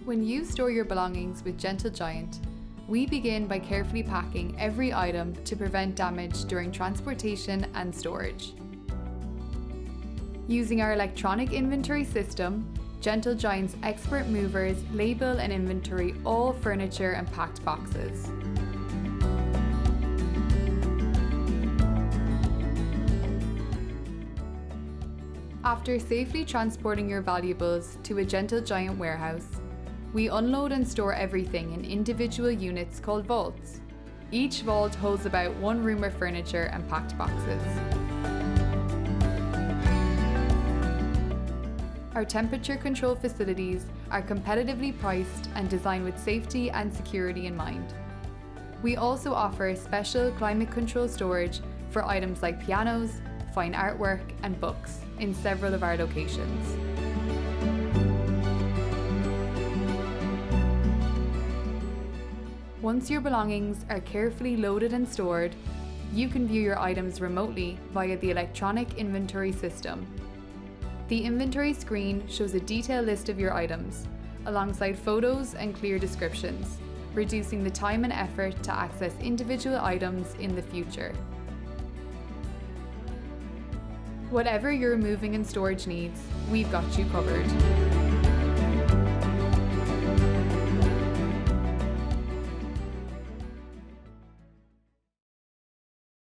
When you store your belongings with Gentle Giant, we begin by carefully packing every item to prevent damage during transportation and storage. Using our electronic inventory system, Gentle Giant's expert movers label and inventory all furniture and packed boxes. After safely transporting your valuables to a Gentle Giant warehouse, we unload and store everything in individual units called vaults. Each vault holds about one room of furniture and packed boxes. Our temperature-controlled facilities are competitively priced and designed with safety and security in mind. We also offer special climate-controlled storage for items like pianos, fine artwork, and books in several of our locations. Once your belongings are carefully loaded and stored, you can view your items remotely via the electronic inventory system. The inventory screen shows a detailed list of your items, alongside photos and clear descriptions, reducing the time and effort to access individual items in the future. Whatever your moving and storage needs, we've got you covered.